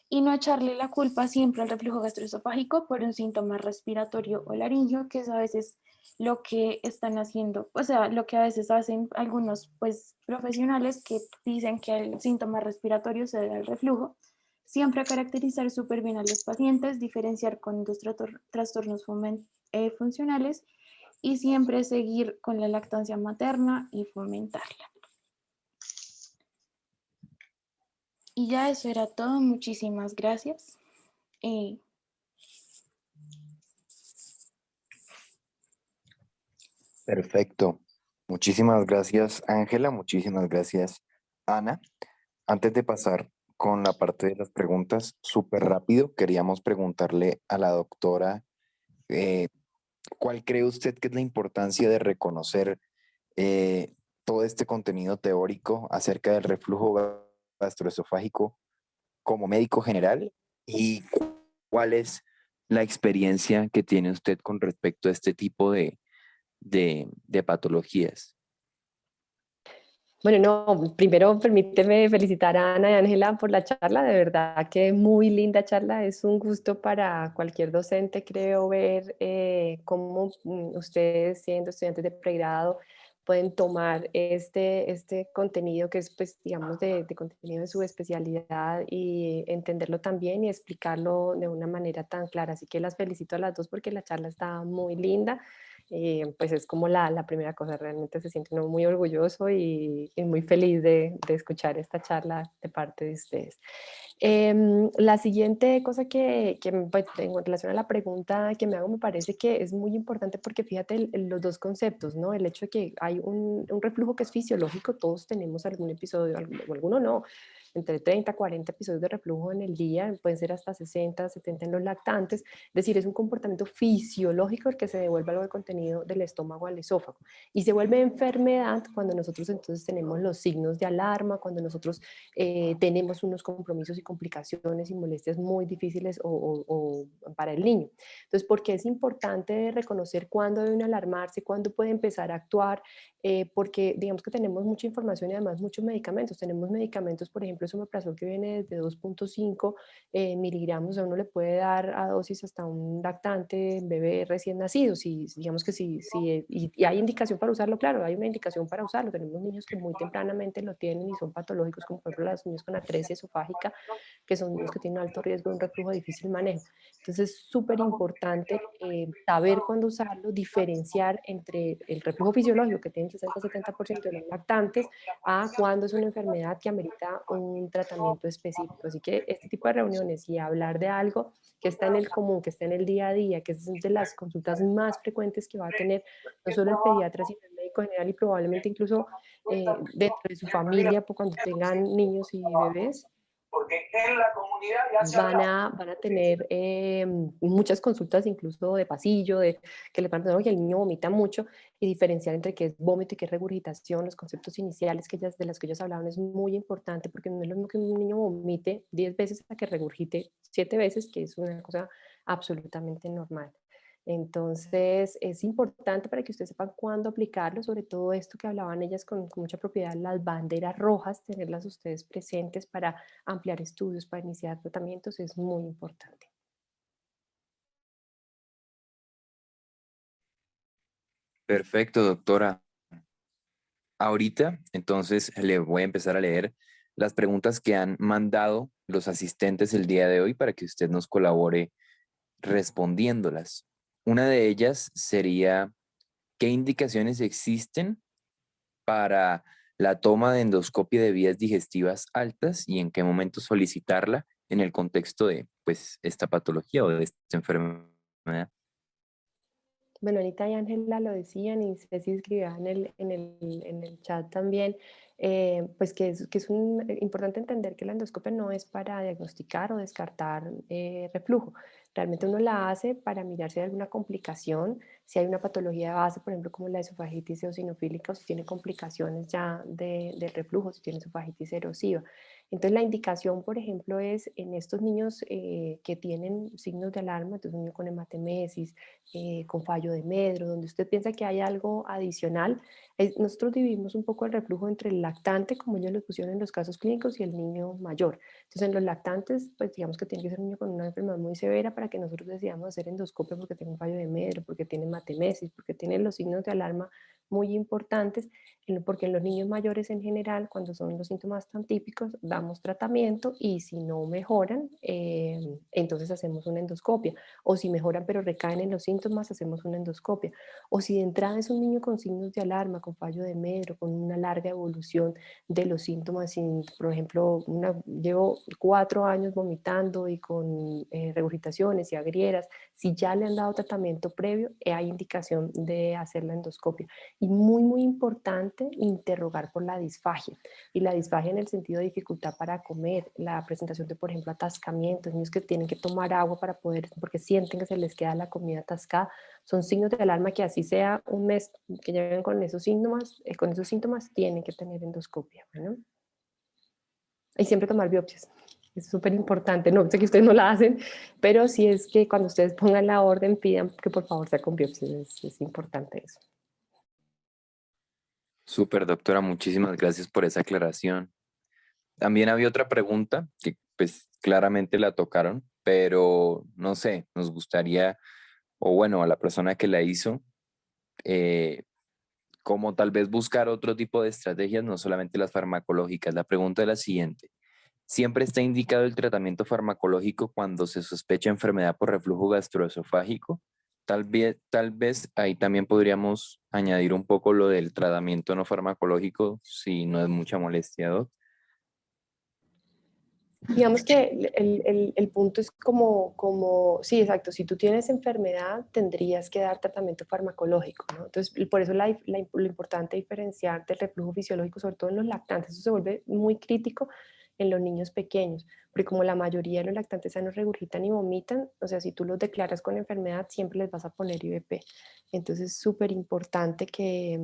y no echarle la culpa siempre al reflujo gastroesofágico por un síntoma respiratorio o laringio, que es a veces lo que están haciendo, o sea, lo que a veces hacen algunos pues profesionales que dicen que el síntoma respiratorio se debe al reflujo. Siempre caracterizar súper bien a los pacientes, diferenciar con los trastornos funcionales y siempre seguir con la lactancia materna y fomentarla. Y ya eso era todo. Muchísimas gracias. Perfecto. Muchísimas gracias, Ángela. Muchísimas gracias, Ana. Antes de pasar con la parte de las preguntas, súper rápido, queríamos preguntarle a la doctora, eh, ¿cuál cree usted que es la importancia de reconocer todo este contenido teórico acerca del reflujo gastroesofágico como médico general y cuáles la experiencia que tiene usted con respecto a este tipo de patologías? Bueno, no, primero permíteme felicitar a Ana y Ángela por la charla, de verdad que muy linda charla, es un gusto para cualquier docente, creo, ver cómo ustedes siendo estudiantes de pregrado pueden tomar este contenido que es, pues, digamos, de contenido de su especialidad y entenderlo también y explicarlo de una manera tan clara. Así que las felicito a las dos porque la charla está muy linda. Pues es como la primera cosa, realmente se siente uno muy orgulloso y muy feliz de escuchar esta charla de parte de ustedes. La siguiente cosa que pues, en relación a la pregunta que me hago, me parece que es muy importante porque fíjate los dos conceptos, ¿no? El hecho de que hay un reflujo que es fisiológico, todos tenemos algún episodio, o alguno no, entre 30 a 40 episodios de reflujo en el día, pueden ser hasta 60, 70 en los lactantes, es decir, es un comportamiento fisiológico el que se devuelve algo de contenido del estómago al esófago y se vuelve enfermedad cuando nosotros entonces tenemos los signos de alarma, cuando nosotros tenemos unos compromisos y complicaciones y molestias muy difíciles o para el niño. Entonces, ¿por qué es importante reconocer cuándo deben alarmarse, cuándo puede empezar a actuar? Porque digamos que tenemos mucha información y además muchos medicamentos. Tenemos medicamentos, por ejemplo, someprazol que viene desde 2.5 miligramos, a uno le puede dar a dosis hasta un lactante, bebé recién nacido, si, digamos que y hay indicación para usarlo, claro, hay una indicación para usarlo. Tenemos niños que muy tempranamente lo tienen y son patológicos, como por ejemplo los niños con atresia esofágica, que son niños que tienen alto riesgo de un reflujo de difícil manejo. Entonces es súper importante saber cuándo usarlo, diferenciar entre el reflujo fisiológico que tiene 60-70% de los lactantes a cuándo es una enfermedad que amerita un tratamiento específico. Así que este tipo de reuniones y hablar de algo que está en el común, que está en el día a día, que es de las consultas más frecuentes que va a tener no solo el pediatra, sino el médico general y probablemente incluso dentro de su familia, pues, cuando tengan niños y bebés, van a tener muchas consultas incluso de pasillo, de que le preguntan, oye, el niño vomita mucho, y diferenciar entre qué es vómito y qué es regurgitación, los conceptos iniciales de los que ellos hablaban es muy importante, porque no es lo mismo que un niño vomite 10 veces a que regurgite 7 veces, que es una cosa absolutamente normal. Entonces, es importante para que ustedes sepan cuándo aplicarlo, sobre todo esto que hablaban ellas con mucha propiedad, las banderas rojas, tenerlas ustedes presentes para ampliar estudios, para iniciar tratamientos, es muy importante. Perfecto, doctora. Ahorita, entonces, le voy a empezar a leer las preguntas que han mandado los asistentes el día de hoy para que usted nos colabore respondiéndolas. Una de ellas sería, ¿qué indicaciones existen para la toma de endoscopia de vías digestivas altas y en qué momento solicitarla en el contexto de, pues, esta patología o de esta enfermedad? Bueno, Anita y Ángela lo decían y Ceci escribía en el chat también, pues que es importante entender que la endoscopia no es para diagnosticar o descartar reflujo. Realmente uno la hace para mirar si hay alguna complicación, si hay una patología de base, por ejemplo, como la esofagitis eosinofílica, o si tiene complicaciones ya del reflujo, si tiene esofagitis erosiva. Entonces la indicación, por ejemplo, es en estos niños que tienen signos de alarma, entonces un niño con hematemesis, con fallo de Medro, donde usted piensa que hay algo adicional. Nosotros dividimos un poco el reflujo entre el lactante, como ellos lo pusieron en los casos clínicos, y el niño mayor. Entonces, en los lactantes, pues digamos que tiene que ser un niño con una enfermedad muy severa para que nosotros decidamos hacer endoscopia porque tiene un fallo de Medro, porque tiene hematemesis, porque tiene los signos de alarma muy importantes, porque en los niños mayores en general, cuando son los síntomas tan típicos, damos tratamiento y si no mejoran, entonces hacemos una endoscopia. O si mejoran pero recaen en los síntomas, hacemos una endoscopia. O si de entrada es un niño con signos de alarma, con fallo de Medro, con una larga evolución de los síntomas, por ejemplo, llevo 4 años vomitando y con regurgitaciones y agrieras, si ya le han dado tratamiento previo, hay indicación de hacer la endoscopia. Y muy, muy importante, interrogar por la disfagia. Y la disfagia en el sentido de dificultad para comer, la presentación de, por ejemplo, atascamientos, niños que tienen que tomar agua para poder, porque sienten que se les queda la comida atascada, son signos de alarma que así sea un mes que lleven con esos síntomas tienen que tener endoscopia, ¿no? Y siempre tomar biopsias. Es súper importante. No sé que ustedes no la hacen, pero sí es que cuando ustedes pongan la orden, pidan que por favor sea con biopsia. Es importante eso. Súper, doctora, muchísimas gracias por esa aclaración. También había otra pregunta que pues claramente la tocaron, pero no sé, nos gustaría, o bueno, a la persona que la hizo, eh, como tal vez buscar otro tipo de estrategias, no solamente las farmacológicas. La pregunta es la siguiente. ¿Siempre está indicado el tratamiento farmacológico cuando se sospecha enfermedad por reflujo gastroesofágico? Tal vez ahí también podríamos añadir un poco lo del tratamiento no farmacológico, si no es mucha molestia, Doc. Digamos que el punto es sí, exacto, si tú tienes enfermedad tendrías que dar tratamiento farmacológico, ¿no? Entonces, por eso lo importante es diferenciar del reflujo fisiológico, sobre todo en los lactantes, eso se vuelve muy crítico en los niños pequeños, porque como la mayoría de los lactantes sanos regurgitan y vomitan, o sea, si tú los declaras con enfermedad, siempre les vas a poner IVP. Entonces, es súper importante que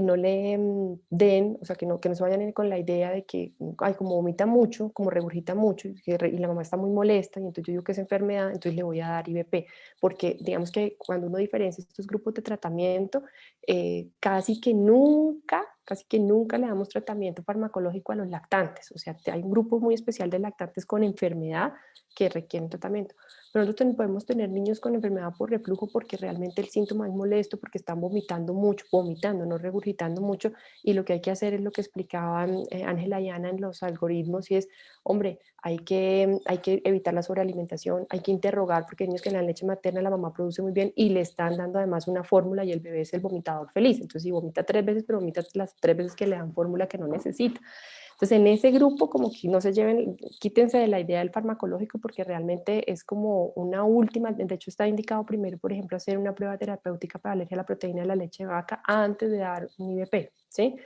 no le den, o sea, que no se vayan con la idea de que, ay, como vomita mucho, como regurgita mucho, y la mamá está muy molesta, y entonces yo digo que es enfermedad, entonces le voy a dar IVP, porque digamos que cuando uno diferencia estos grupos de tratamiento, casi que nunca le damos tratamiento farmacológico a los lactantes, o sea, hay un grupo muy especial de lactantes con enfermedad que requieren tratamiento. Pero nosotros podemos tener niños con enfermedad por reflujo porque realmente el síntoma es molesto, porque están vomitando mucho, vomitando, no regurgitando mucho, y lo que hay que hacer es lo que explicaban Ángela y Ana en los algoritmos, y es, hombre, hay que evitar la sobrealimentación, hay que interrogar, porque hay niños que en la leche materna la mamá produce muy bien y le están dando además una fórmula y el bebé es el vomitador feliz. Entonces, si vomita 3 veces, pero vomita las 3 veces que le dan fórmula que no necesita. Entonces, en ese grupo, como que no se lleven, quítense de la idea del farmacológico porque realmente es como una última, de hecho está indicado primero, por ejemplo, hacer una prueba terapéutica para alergia a la proteína de la leche de vaca antes de dar un IVP, ¿sí?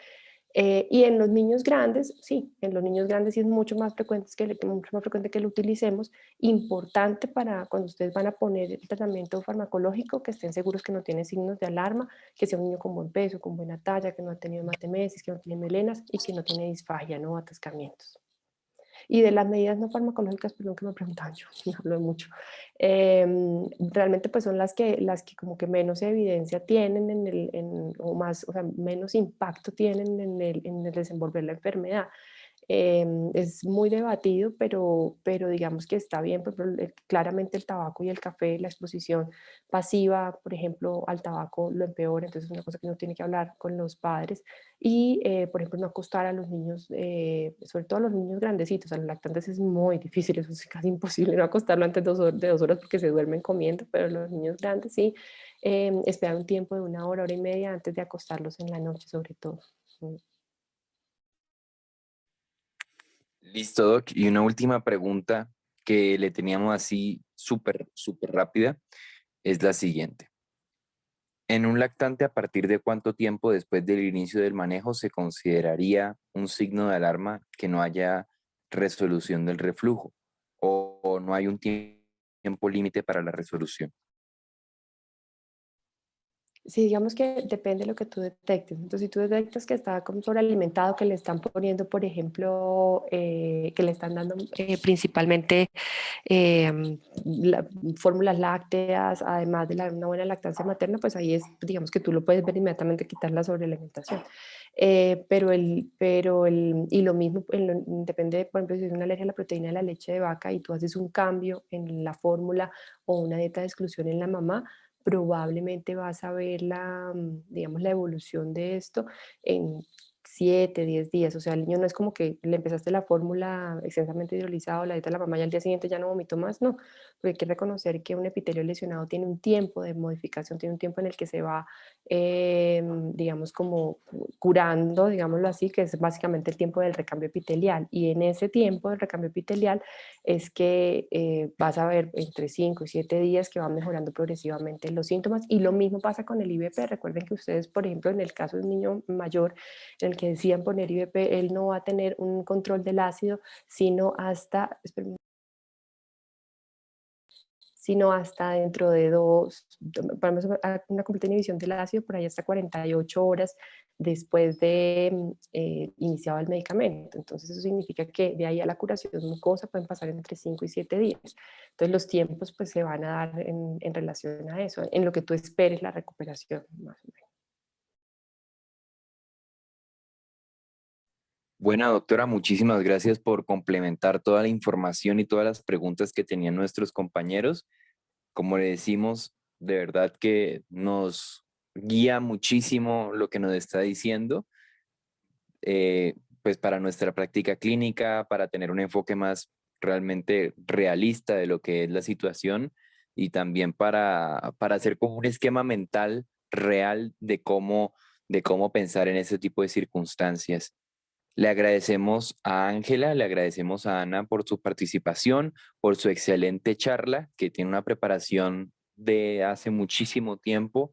Y en los niños grandes, sí, en los niños grandes sí es mucho más mucho más frecuente que lo utilicemos. Importante para cuando ustedes van a poner el tratamiento farmacológico, que estén seguros que no tiene signos de alarma, que sea un niño con buen peso, con buena talla, que no ha tenido hematemesis, que no tiene melenas y que no tiene disfagia, no atascamientos. Y de las medidas no farmacológicas, perdón que me preguntaban, yo hablo mucho, realmente pues son las que como que menos evidencia tienen o más, o sea, menos impacto tienen en el desenvolver la enfermedad. Es muy debatido, pero digamos que está bien, pero claramente el tabaco y el café, la exposición pasiva, por ejemplo, al tabaco lo empeora, entonces es una cosa que uno tiene que hablar con los padres y, por ejemplo, no acostar a los niños, sobre todo a los niños grandecitos, a los lactantes es muy difícil, eso es casi imposible no acostarlo antes de 2 horas porque se duermen comiendo, pero los niños grandes sí, esperar un tiempo de 1 hora, hora y media antes de acostarlos en la noche sobre todo. Listo, Doc. Y una última pregunta que le teníamos así súper rápida es la siguiente. En un lactante, ¿a partir de cuánto tiempo después del inicio del manejo se consideraría un signo de alarma que no haya resolución del reflujo? ¿O no hay un tiempo límite para la resolución? Sí, digamos que depende de lo que tú detectes. Entonces, si tú detectas que está como sobrealimentado, que le están poniendo, por ejemplo, que le están dando principalmente fórmulas lácteas, además de una buena lactancia materna, pues ahí es, digamos que tú lo puedes ver inmediatamente quitar la sobrealimentación. Y lo mismo, depende, por ejemplo, si es una alergia a la proteína de la leche de vaca y tú haces un cambio en la fórmula o una dieta de exclusión en la mamá, probablemente vas a ver digamos, la evolución de esto en 7, 10 días. O sea, el niño no es como que le empezaste la fórmula extensamente hidrolizada o la dieta de la mamá y al día siguiente ya no vomitó más, no. Porque hay que reconocer que un epitelio lesionado tiene un tiempo de modificación, tiene un tiempo en el que se va, digamos, como curando, digámoslo así, que es básicamente el tiempo del recambio epitelial. Y en ese tiempo del recambio epitelial es que vas a ver entre 5 y 7 días que van mejorando progresivamente los síntomas. Y lo mismo pasa con el IVP. Recuerden que ustedes, por ejemplo, en el caso de un niño mayor en el que decían poner IVP, él no va a tener un control del ácido, sino hasta, dentro de una completa inhibición del ácido, por ahí hasta 48 horas después de iniciado el medicamento. Entonces eso significa que de ahí a la curación mucosa pueden pasar entre 5 y 7 días. Entonces los tiempos pues se van a dar en relación a eso, en lo que tú esperes la recuperación más o menos. Bueno, doctora, muchísimas gracias por complementar toda la información y todas las preguntas que tenían nuestros compañeros. Como le decimos, de verdad que nos guía muchísimo lo que nos está diciendo, pues para nuestra práctica clínica, para tener un enfoque más realmente realista de lo que es la situación y también para hacer como un esquema mental real de cómo pensar en ese tipo de circunstancias. Le agradecemos a Ángela, le agradecemos a Ana por su participación, por su excelente charla, que tiene una preparación de hace muchísimo tiempo.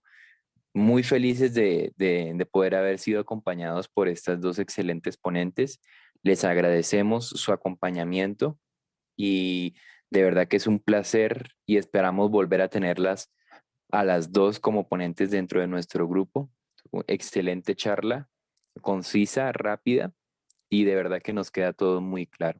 Muy felices de poder haber sido acompañados por estas dos excelentes ponentes. Les agradecemos su acompañamiento y de verdad que es un placer y esperamos volver a tenerlas a las dos como ponentes dentro de nuestro grupo. Excelente charla, concisa, rápida y de verdad que nos queda todo muy claro.